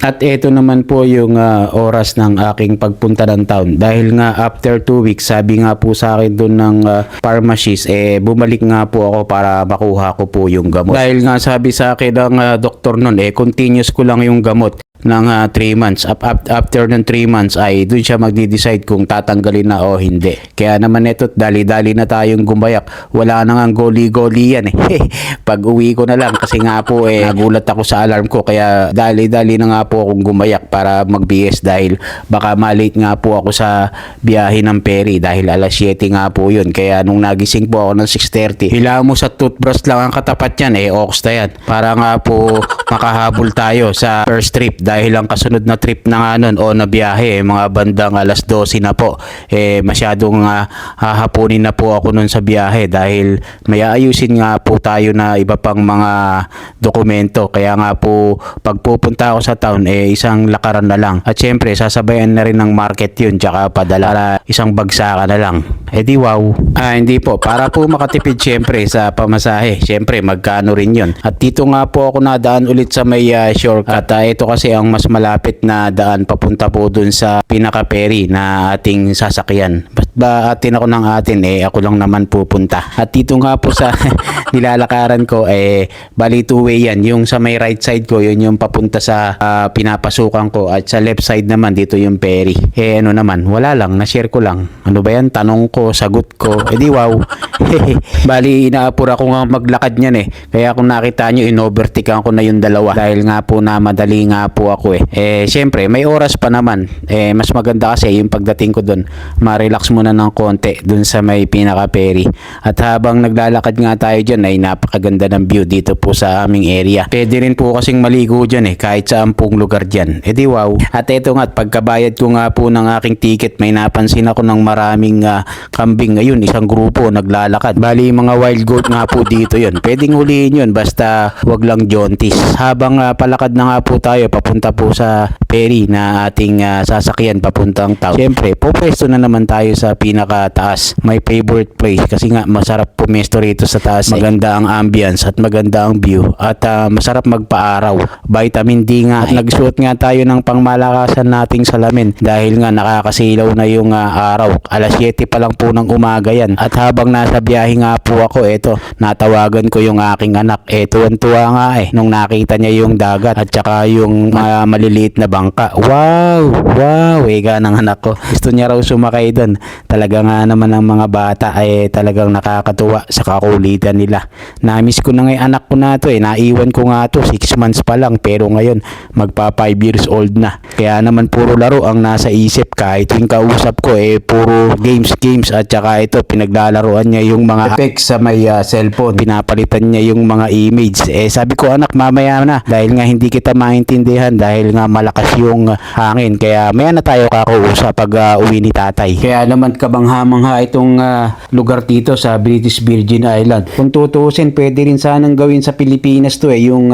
At ito naman po yung oras ng aking pagpunta ng town. Dahil nga after 2 weeks, sabi nga po sa akin doon ng pharmacist, bumalik nga po ako para makuha ko po yung gamot. Dahil nga sabi sa akin ng doktor noon, continuous ko lang yung gamot ng 3 months. After ng 3 months ay doon siya magdi-decide kung tatanggalin na o hindi. Kaya naman ito, dali-dali na tayong gumayak. Wala na nga goli-goli yan Pag uwi ko na lang kasi nga po nagulat ako sa alarm ko, kaya dali-dali na nga po akong gumayak para mag-BS dahil baka malate nga po ako sa biyahe ng Perry dahil alas 7 nga po yun. Kaya nung nagising po ako ng 6:30, hila mo sa toothbrush lang ang katapat yan, ox na yan. Para nga po makahabol tayo sa first trip dahil ang kasunod na trip na nga nun o na biyahe mga bandang alas 12 na po. Masyadong hahaponin na po ako nun sa biyahe dahil may aayusin nga po tayo na iba pang mga dokumento. Kaya nga po pag pupunta ako sa town isang lakaran na lang. At syempre sasabayan na rin ng market yun tsaka padala para isang bagsakan na lang. Di wow. Hindi po. Para po makatipid syempre sa pamasahe. Syempre magkano rin yun. At dito nga po ako nadaan ulit sa may shortcut. Ito kasi ang mas malapit na daan papunta po dun sa pinaka-ferry na ating sasakyan. Ba atin ako ng atin ako lang naman pupunta. At dito nga po sa nilalakaran ko bali two-way yan. Yung sa may right side ko yun yung papunta sa pinapasukan ko at sa left side naman dito yung ferry. Ano naman, wala lang, na-share ko lang. Ano ba yan? Tanong ko, sagot ko. Di wow. Bali inaapura ko nga maglakad niyan Kaya kung nakita nyo, inovertikan ko na yung dalawa dahil nga po na madali nga po ako syempre may oras pa naman. Mas maganda kasi yung pagdating ko doon, ma-relax muna ng konti doon sa may pinaka-ferry. At habang naglalakad nga tayo dyan ay napakaganda ng view dito po sa aming area. Pwede rin po kasing maligo dyan kahit sa ampung lugar dyan. Di wow. At eto nga, pagkabayad ko nga po ng aking ticket, may napansin ako ng maraming kambing ngayon, isang grupo naglalakad. Bali mga wild goat nga po dito yun. Pwedeng hulihin yun basta wag lang jaunties. Habang palakad na nga po tayo papunta po sa ferry na ating sasakyan papuntang town. Siyempre, pupwesto na naman tayo sa pinakataas. My favorite place kasi nga masarap pumesto rito sa taas. Maganda ang ambience at maganda ang view at masarap magpa-araw. Vitamin D nga. At nagsuot nga tayo ng pangmalakasan nating salamin dahil nga nakakasilaw na yung araw. Alas 7 pa lang po ng umaga yan. At habang nasa biyahe nga po ako, natawagan ko yung aking anak. Tuwan-tuwa nga nung nakita niya yung dagat at saka yung maliliit na bangka. Wow! Wow! Ega ng anak ko. Gusto niya raw sumakay doon. Talaga nga naman ang mga bata talagang nakakatuwa sa kakulitan nila. Na-miss ko na nga anak ko na to Naiwan ko nga to 6 months pa lang pero ngayon magpa 5 years old na. Kaya naman puro laro ang nasa isip kahit yung kausap ko puro games at saka pinaglalaroan niya yung mga effects sa may cellphone. Pinapalitan niya yung mga image. Sabi ko anak mamaya na dahil nga hindi kita maintindihan dahil nga malakas yung hangin. Kaya maya na tayo kakausap pag uwi ni tatay. Kaya naman kabangha-mangha itong lugar dito sa British Virgin Island. Kung tutuusin, pwede rin sanang gawin sa Pilipinas to yung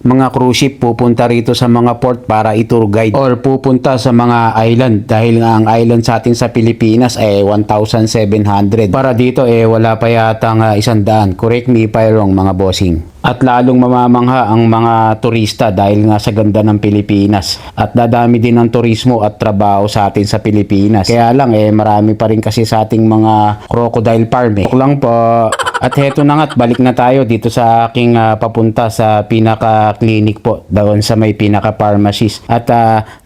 mga cruise ship pupunta rito sa mga port para i-tour guide or pupunta sa mga island dahil nga ang island sa atin sa Pilipinas 1,700. Para dito wala pa yatang 100. Correct me if I'm wrong mga bossing. At lalong mamamangha ang mga turista dahil nga sa ganda ng Pilipinas. At dadami din ng turismo at trabaho sa atin sa Pilipinas. Kaya lang marami pa rin kasi sa ating mga crocodile farm Joke lang po. At heto na nga't balik na tayo dito sa aking papunta sa pinaka-clinic po doon sa may pinaka-pharmacist. At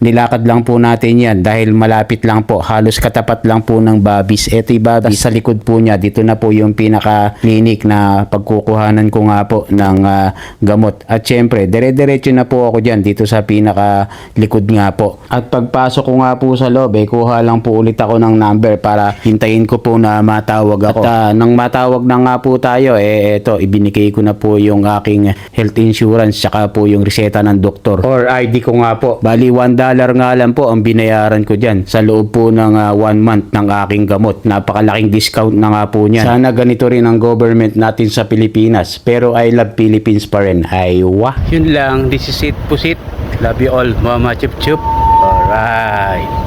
nilakad lang po natin yan dahil malapit lang po. Halos katapat lang po ng Babis. Ito yung Babis sa likod po niya. Dito na po yung pinaka-clinic na pagkukuhanan ko nga po ng gamot. At syempre, dire-diretso na po ako dyan dito sa pinaka-likod nga po. At pagpasok ko nga po sa loob, kuha lang po ulit ako ng number para hintayin ko po na matawag ako. At nang matawag na nga po tayo, eto, ibinigay ko na po yung aking health insurance tsaka po yung reseta ng doktor or ID ko nga po. Bali $1 nga lang po ang binayaran ko dyan sa loob po ng 1 month ng aking gamot. Napakalaking discount na nga po niyan. Sana ganito rin ang government natin sa Pilipinas. Pero I love Philippines pa rin. Aywa. Yun lang. This is it. Pusit. Love you all. Mama Chup Chup. Alright.